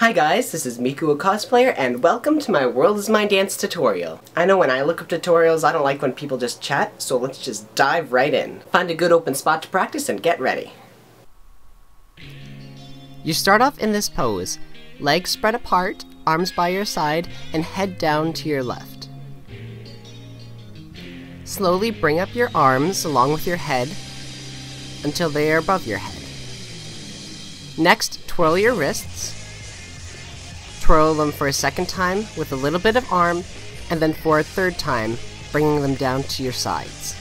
Hi guys, this is MikuoCosplayer and welcome to my World is My Dance tutorial. I know when I look up tutorials, I don't like when people just chat, so let's just dive right in. Find a good open spot to practice and get ready. You start off in this pose. Legs spread apart, arms by your side, and head down to your left. Slowly bring up your arms along with your head until they are above your head. Next, twirl your wrists. Twirl them for a second time with a little bit of arm, and then for a third time, bringing them down to your sides.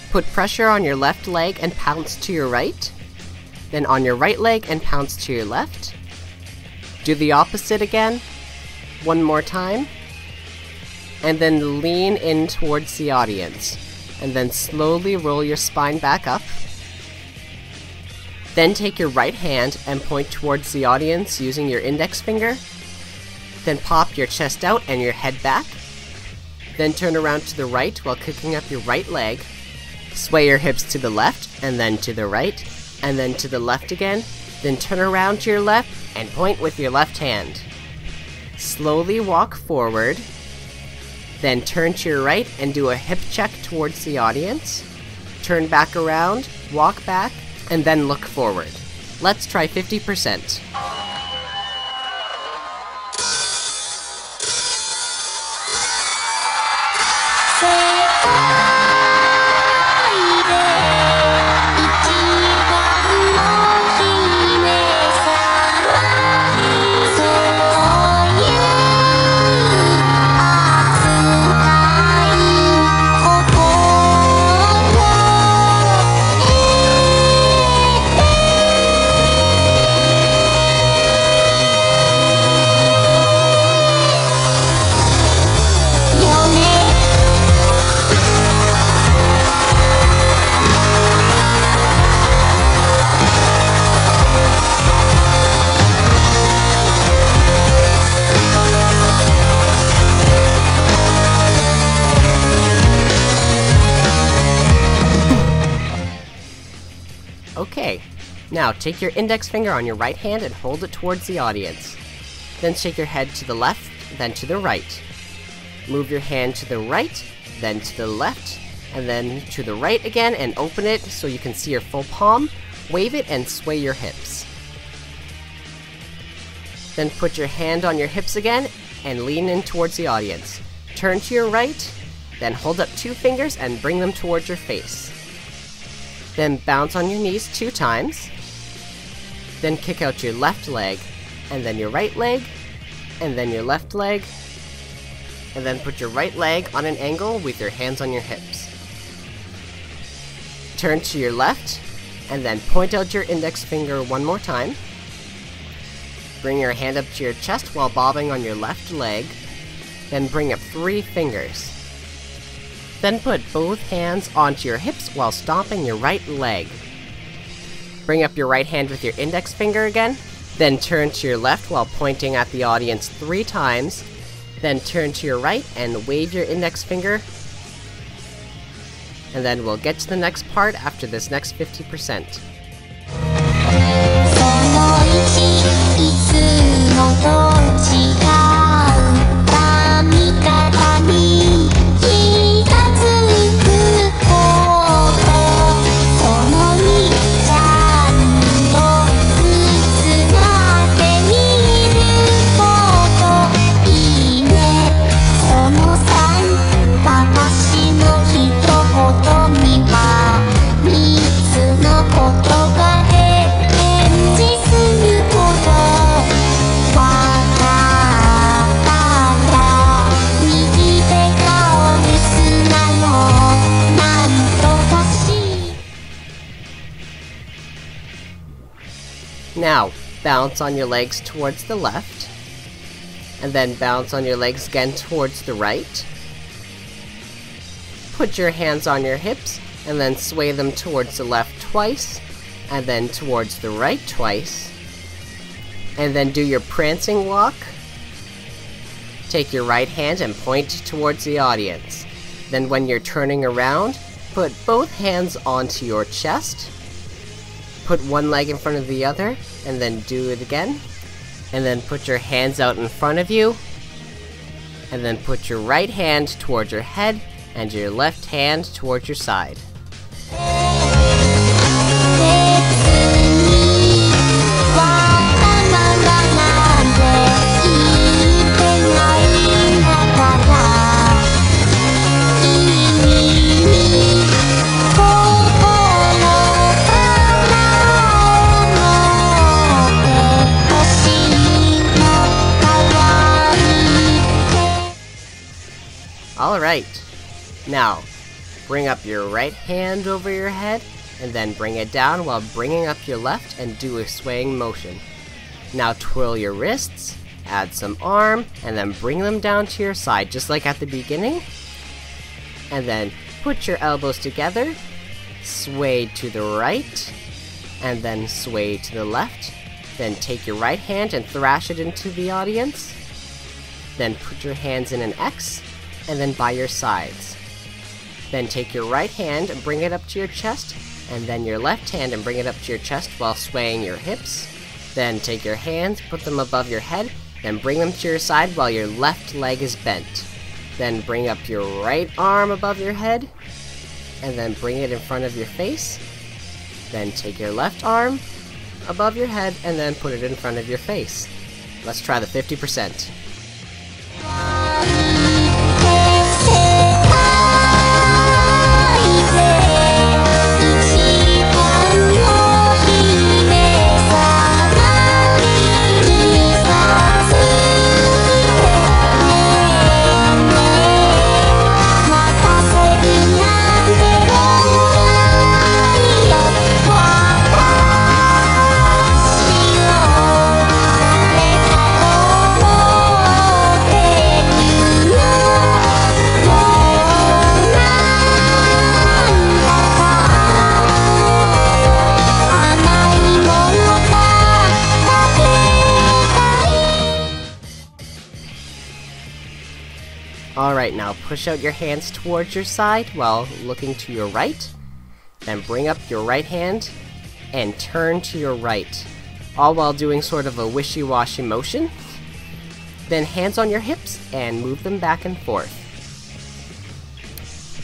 Put pressure on your left leg and pounce to your right, then on your right leg and pounce to your left. Do the opposite again, one more time, and then lean in towards the audience, and then slowly roll your spine back up. Then take your right hand and point towards the audience using your index finger. Then pop your chest out and your head back. Then turn around to the right while kicking up your right leg. Sway your hips to the left, and then to the right, and then to the left again. Then turn around to your left and point with your left hand. Slowly walk forward. Then turn to your right and do a hip check towards the audience. Turn back around, walk back, and then look forward. Let's try 50%. Okay, now take your index finger on your right hand and hold it towards the audience. Then shake your head to the left, then to the right. Move your hand to the right, then to the left, and then to the right again, and open it so you can see your full palm. Wave it and sway your hips. Then put your hand on your hips again and lean in towards the audience. Turn to your right, then hold up 2 fingers and bring them towards your face. Then bounce on your knees 2 times. Then kick out your left leg, and then your right leg, and then your left leg, and then put your right leg on an angle with your hands on your hips. Turn to your left, and then point out your index finger one more time. Bring your hand up to your chest while bobbing on your left leg, then bring up 3 fingers. Then put both hands onto your hips while stomping your right leg. Bring up your right hand with your index finger again, then turn to your left while pointing at the audience 3 times, then turn to your right and wave your index finger, and then we'll get to the next part after this next 50%. Now, bounce on your legs towards the left, and then bounce on your legs again towards the right. Put your hands on your hips, and then sway them towards the left twice, and then towards the right twice. And then do your prancing walk. Take your right hand and point towards the audience. Then when you're turning around, put both hands onto your chest. Put one leg in front of the other, and then do it again. And then put your hands out in front of you. And then put your right hand towards your head and your left hand towards your side. Alright, now bring up your right hand over your head and then bring it down while bringing up your left and do a swaying motion. Now twirl your wrists, add some arm, and then bring them down to your side just like at the beginning. And then put your elbows together, sway to the right, and then sway to the left. Then take your right hand and thrash it into the audience. Then put your hands in an X, and then by your sides. Then take your right hand and bring it up to your chest, and then your left hand and bring it up to your chest while swaying your hips. Then take your hands, put them above your head, then bring them to your side while your left leg is bent. Then bring up your right arm above your head, and then bring it in front of your face. Then take your left arm above your head, and then put it in front of your face. Let's try the 50%. Alright, now push out your hands towards your side while looking to your right. Then bring up your right hand and turn to your right, all while doing sort of a wishy-washy motion. Then hands on your hips and move them back and forth.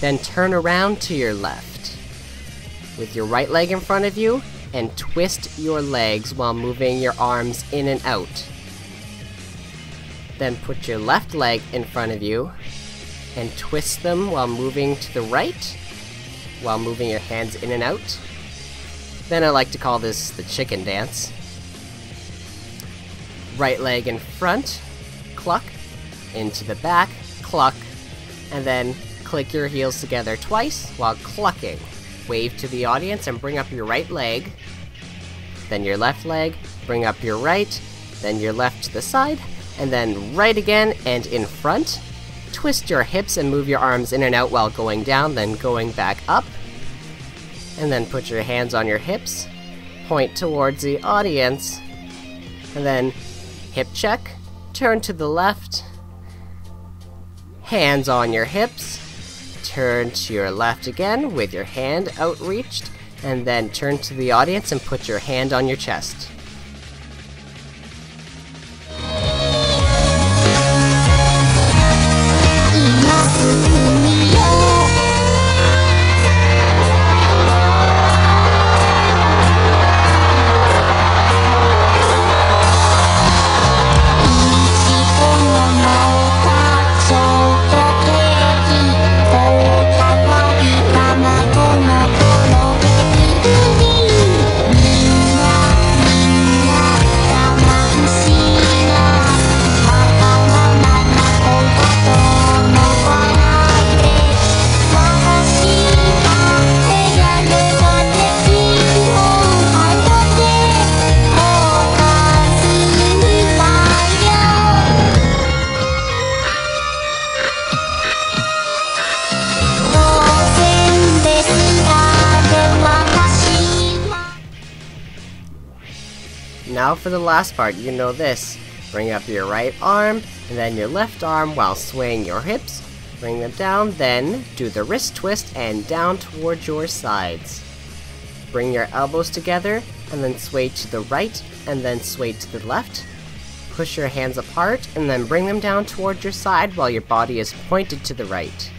Then turn around to your left with your right leg in front of you and twist your legs while moving your arms in and out. Then put your left leg in front of you and twist them while moving to the right, while moving your hands in and out. Then I like to call this the chicken dance. Right leg in front, cluck, into the back, cluck, and then click your heels together twice while clucking. Wave to the audience and bring up your right leg, then your left leg, bring up your right, then your left to the side, and then right again and in front. Twist your hips and move your arms in and out while going down, then going back up. And then put your hands on your hips, point towards the audience, and then hip check, turn to the left, hands on your hips, turn to your left again with your hand outreached, and then turn to the audience and put your hand on your chest. Now for the last part, you know this. Bring up your right arm, and then your left arm while swaying your hips. Bring them down, then do the wrist twist and down towards your sides. Bring your elbows together, and then sway to the right, and then sway to the left. Push your hands apart and then bring them down towards your side while your body is pointed to the right.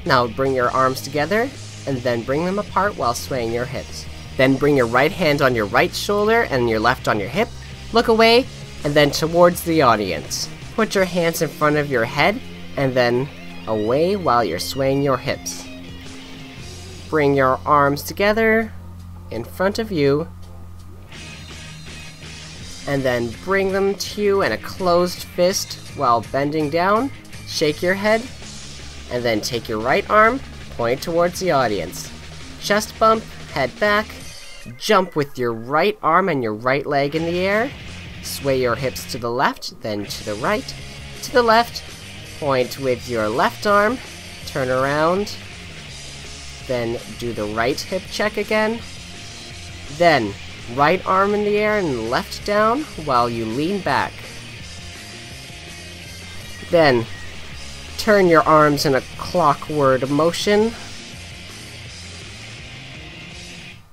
Now bring your arms together and then bring them apart while swaying your hips. Then bring your right hand on your right shoulder and your left on your hip. Look away and then towards the audience. Put your hands in front of your head and then away while you're swaying your hips. Bring your arms together in front of you and then bring them to you in a closed fist while bending down. Shake your head, and then take your right arm, point towards the audience. Chest bump, head back, jump with your right arm and your right leg in the air. Sway your hips to the left, then to the right, to the left. Point with your left arm, turn around, then do the right hip check again. Then right arm in the air and left down while you lean back. Then turn your arms in a clockwise motion.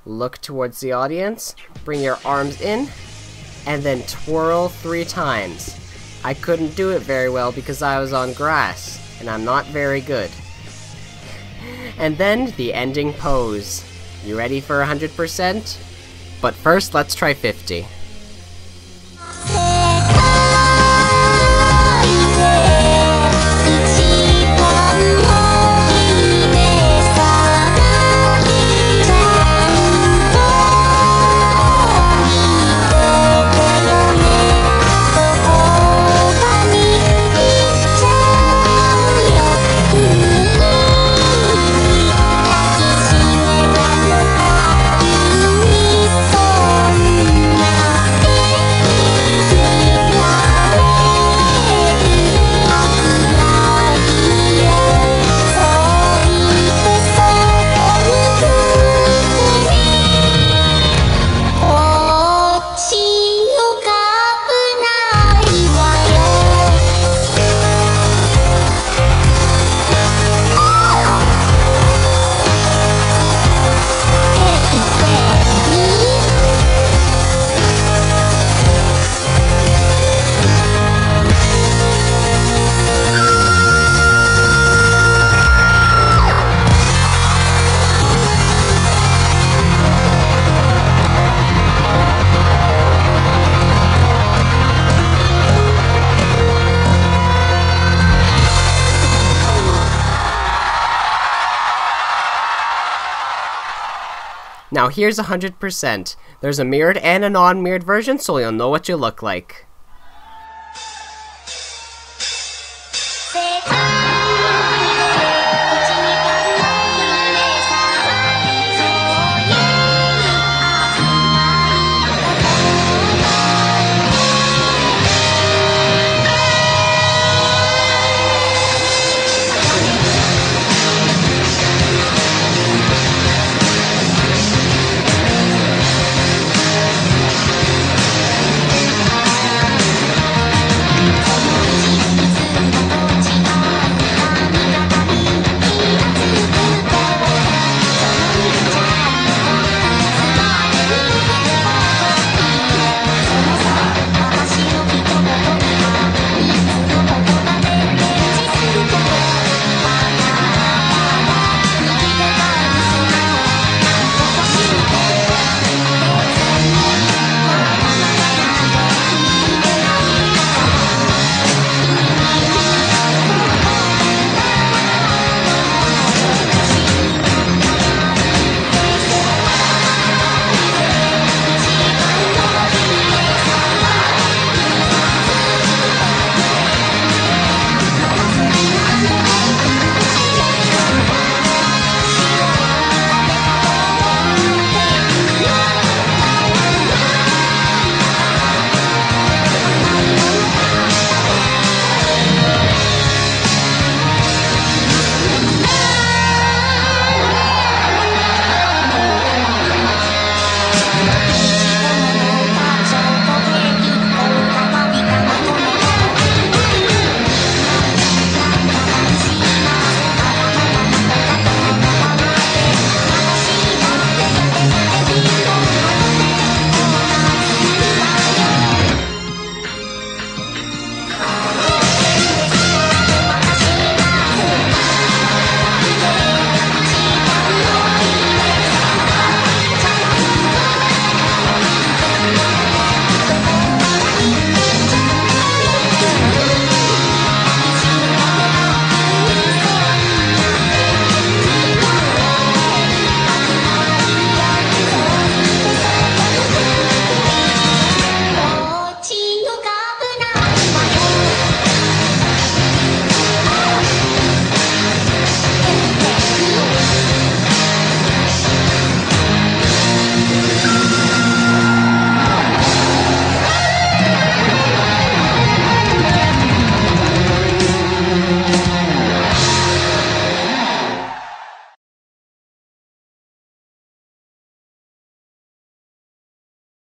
Look towards the audience, bring your arms in, and then twirl 3 times. I couldn't do it very well because I was on grass, and I'm not very good. And then the ending pose. You ready for 100%? But first, let's try 50. Now here's 100%. There's a mirrored and a non-mirrored version, so you'll know what you look like.